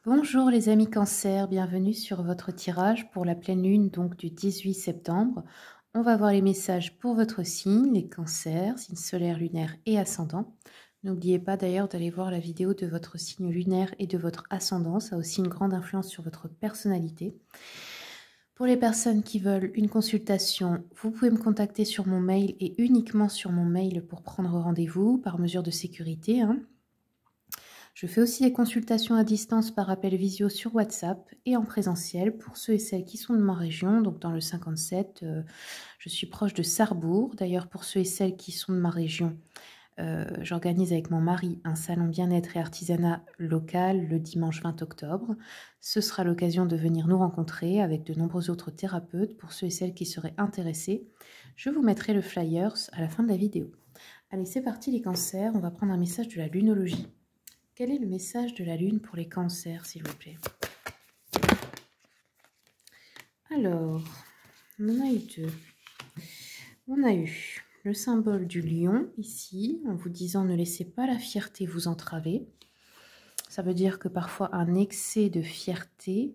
Bonjour les amis Cancer, bienvenue sur votre tirage pour la pleine lune donc du 18 septembre. On va voir les messages pour votre signe, les cancers, signe solaire, lunaire et ascendant. N'oubliez pas d'ailleurs d'aller voir la vidéo de votre signe lunaire et de votre ascendant, ça a aussi une grande influence sur votre personnalité. Pour les personnes qui veulent une consultation, vous pouvez me contacter sur mon mail et uniquement sur mon mail pour prendre rendez-vous par mesure de sécurité. Je fais aussi des consultations à distance par appel visio sur WhatsApp et en présentiel pour ceux et celles qui sont de ma région, donc dans le 57, je suis proche de Sarrebourg. D'ailleurs, pour ceux et celles qui sont de ma région, j'organise avec mon mari un salon bien-être et artisanat local le dimanche 20 octobre. Ce sera l'occasion de venir nous rencontrer avec de nombreux autres thérapeutes. Pour ceux et celles qui seraient intéressés, je vous mettrai le flyers à la fin de la vidéo. Allez, c'est parti les cancers, on va prendre un message de la lunologie. Quel est le message de la lune pour les cancers, s'il vous plaît? Alors, on en a eu deux. On a eu le symbole du lion, ici, en vous disant ne laissez pas la fierté vous entraver. Ça veut dire que parfois un excès de fierté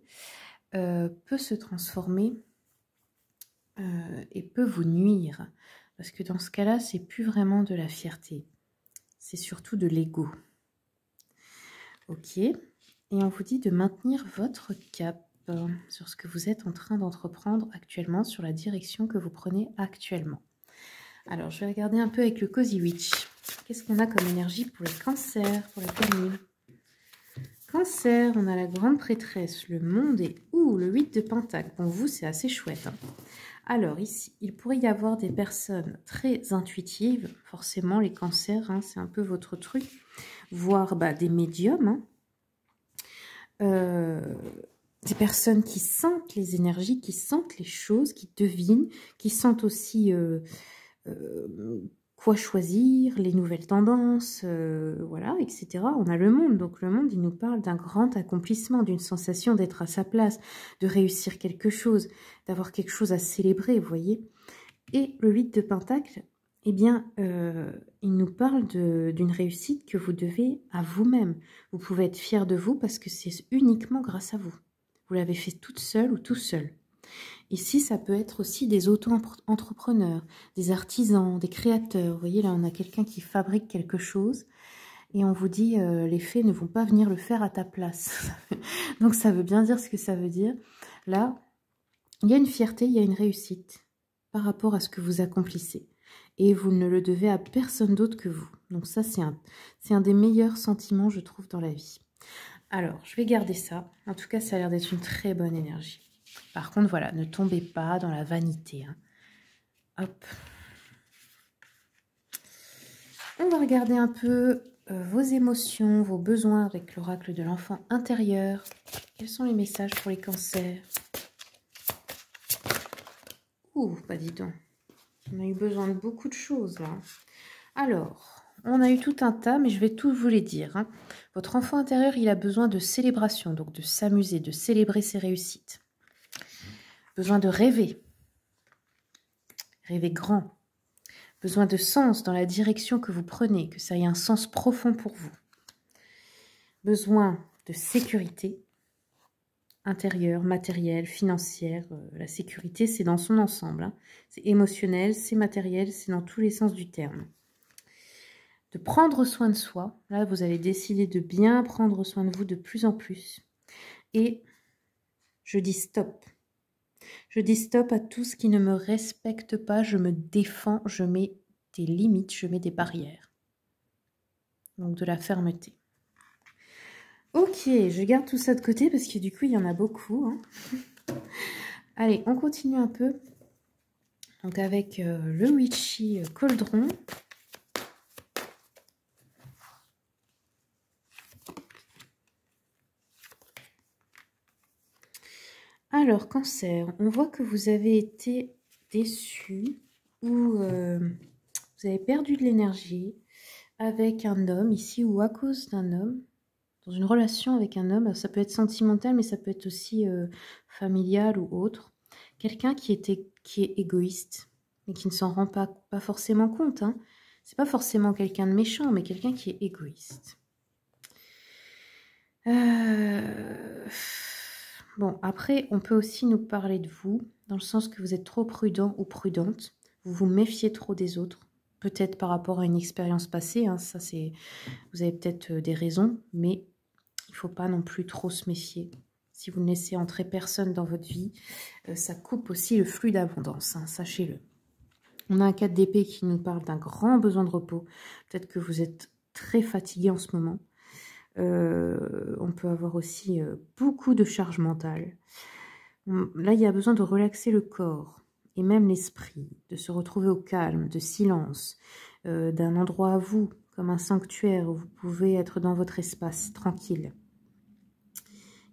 peut se transformer et peut vous nuire. Parce que dans ce cas-là, c'est plus vraiment de la fierté. C'est surtout de l'ego. Ok, et on vous dit de maintenir votre cap sur ce que vous êtes en train d'entreprendre actuellement, sur la direction que vous prenez actuellement. Alors, je vais regarder un peu avec le Cozy Witch. Qu'est-ce qu'on a comme énergie pour les cancers, pour la pleine lune? Cancer, on a la grande prêtresse, le monde et le 8 de pentacle. Bon, vous, c'est assez chouette. Alors, ici, il pourrait y avoir des personnes très intuitives. Forcément, les cancers, c'est un peu votre truc. Voire des médiums. Des personnes qui sentent les énergies, qui sentent les choses, qui devinent, qui sentent aussi quoi choisir, les nouvelles tendances, voilà, etc. On a le monde, donc le monde, il nous parle d'un grand accomplissement, d'une sensation d'être à sa place, de réussir quelque chose, d'avoir quelque chose à célébrer, vous voyez. Et le 8 de Pentacle, eh bien, il nous parle d'une réussite que vous devez à vous-même. Vous pouvez être fier de vous parce que c'est uniquement grâce à vous. Vous l'avez fait toute seule ou tout seul. Ici, ça peut être aussi des auto-entrepreneurs, des artisans, des créateurs. Vous voyez, là, on a quelqu'un qui fabrique quelque chose et on vous dit les fées ne vont pas venir le faire à ta place. Donc, ça veut bien dire ce que ça veut dire. Là, il y a une fierté, il y a une réussite par rapport à ce que vous accomplissez. Et vous ne le devez à personne d'autre que vous. Donc ça, c'est un des meilleurs sentiments, je trouve, dans la vie. Alors, je vais garder ça. En tout cas, ça a l'air d'être une très bonne énergie. Par contre, voilà, ne tombez pas dans la vanité. Hop. On va regarder un peu vos émotions, vos besoins avec l'oracle de l'enfant intérieur. Quels sont les messages pour les cancers? Bah dis donc. On a eu besoin de beaucoup de choses, là. Alors, on a eu tout un tas, mais je vais tout vous les dire. Votre enfant intérieur, il a besoin de célébration, donc de s'amuser, de célébrer ses réussites. Besoin de rêver. Rêver grand. Besoin de sens dans la direction que vous prenez, que ça ait un sens profond pour vous. Besoin de sécurité intérieure, matérielle, financière. La sécurité, c'est dans son ensemble. C'est émotionnel, c'est matériel, c'est dans tous les sens du terme. De prendre soin de soi. Là, vous allez décider de bien prendre soin de vous de plus en plus. Et je dis stop. Je dis stop à tout ce qui ne me respecte pas. Je me défends, je mets des limites, je mets des barrières. Donc de la fermeté. Ok, je garde tout ça de côté parce que du coup, il y en a beaucoup. Allez, on continue un peu. Donc avec le Witchy Cauldron. Alors, cancer, on voit que vous avez été déçu ou vous avez perdu de l'énergie avec un homme ici ou à cause d'un homme, dans une relation avec un homme. Ça peut être sentimental, mais ça peut être aussi familial ou autre. Quelqu'un qui est égoïste et qui ne s'en rend pas forcément compte. C'est pas forcément quelqu'un de méchant, mais quelqu'un qui est égoïste. après, on peut aussi nous parler de vous, dans le sens que vous êtes trop prudent ou prudente. Vous vous méfiez trop des autres. Peut-être par rapport à une expérience passée. Hein, ça, c'est, vous avez peut-être des raisons, mais il ne faut pas non plus trop se méfier. Si vous ne laissez entrer personne dans votre vie, ça coupe aussi le flux d'abondance, hein, sachez-le. On a un 4 d'épée qui nous parle d'un grand besoin de repos. Peut-être que vous êtes très fatigué en ce moment. On peut avoir aussi beaucoup de charge mentale. Là, il y a besoin de relaxer le corps et même l'esprit, de se retrouver au calme, de silence, d'un endroit à vous, comme un sanctuaire où vous pouvez être dans votre espace tranquille.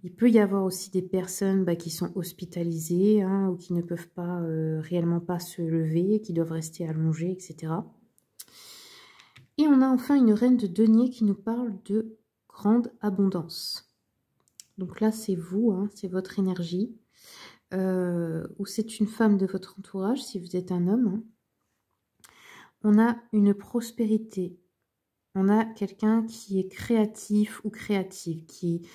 Il peut y avoir aussi des personnes qui sont hospitalisées, hein, ou qui ne peuvent pas réellement pas se lever, qui doivent rester allongées, etc. Et on a enfin une reine de denier qui nous parle de grande abondance. Donc là, c'est vous, hein, c'est votre énergie. Ou c'est une femme de votre entourage, si vous êtes un homme. Hein. On a une prospérité. On a quelqu'un qui est créatif ou créative, qui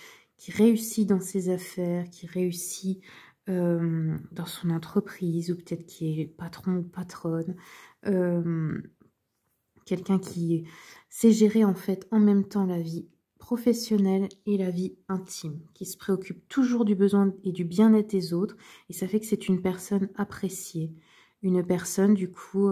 réussit dans ses affaires, qui réussit dans son entreprise, ou peut-être qui est patron ou patronne. Quelqu'un qui sait gérer en fait en même temps la vie professionnelle et la vie intime, qui se préoccupe toujours du besoin et du bien-être des autres, et ça fait que c'est une personne appréciée, une personne du coup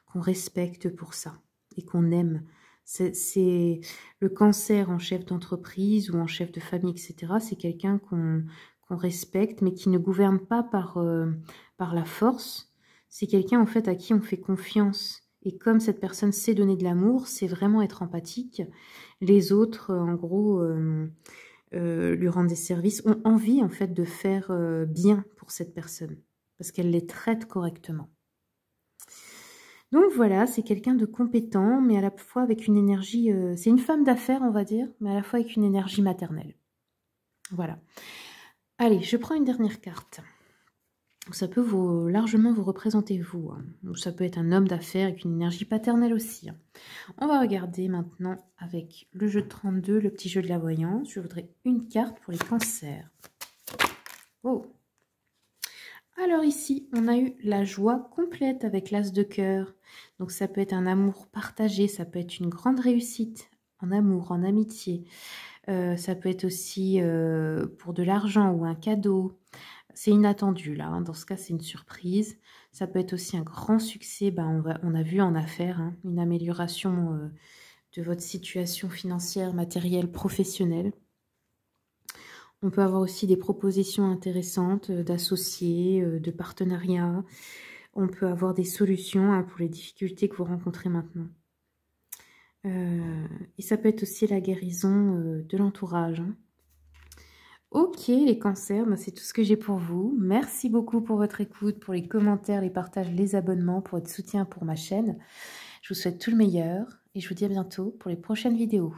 qu'on respecte pour ça et qu'on aime. C'est le Cancer en chef d'entreprise ou en chef de famille, etc. C'est quelqu'un qu'on respecte, mais qui ne gouverne pas par la force. C'est quelqu'un en fait à qui on fait confiance. Et comme cette personne sait donner de l'amour, c'est vraiment être empathique. Les autres, en gros, lui rendent des services, ont envie en fait de faire bien pour cette personne, parce qu'elle les traite correctement. Donc voilà, c'est quelqu'un de compétent, mais à la fois avec une énergie... c'est une femme d'affaires, on va dire, mais à la fois avec une énergie maternelle. Voilà. Allez, je prends une dernière carte. Ça peut largement vous représenter vous. Hein. Ou ça peut être un homme d'affaires avec une énergie paternelle aussi. Hein. On va regarder maintenant avec le jeu de 32, le petit jeu de la voyance. Je voudrais une carte pour les cancers. Oh! Alors ici, on a eu la joie complète avec l'as de cœur. Donc ça peut être un amour partagé, ça peut être une grande réussite en amour, en amitié. Ça peut être aussi pour de l'argent ou un cadeau. C'est inattendu là, hein. Dans ce cas c'est une surprise. Ça peut être aussi un grand succès, on a vu en affaires, hein, une amélioration de votre situation financière, matérielle, professionnelle. On peut avoir aussi des propositions intéressantes d'associés, de partenariats. On peut avoir des solutions hein, pour les difficultés que vous rencontrez maintenant. Et ça peut être aussi la guérison de l'entourage. Hein. Ok, les cancers, c'est tout ce que j'ai pour vous. Merci beaucoup pour votre écoute, pour les commentaires, les partages, les abonnements, pour votre soutien pour ma chaîne. Je vous souhaite tout le meilleur et je vous dis à bientôt pour les prochaines vidéos.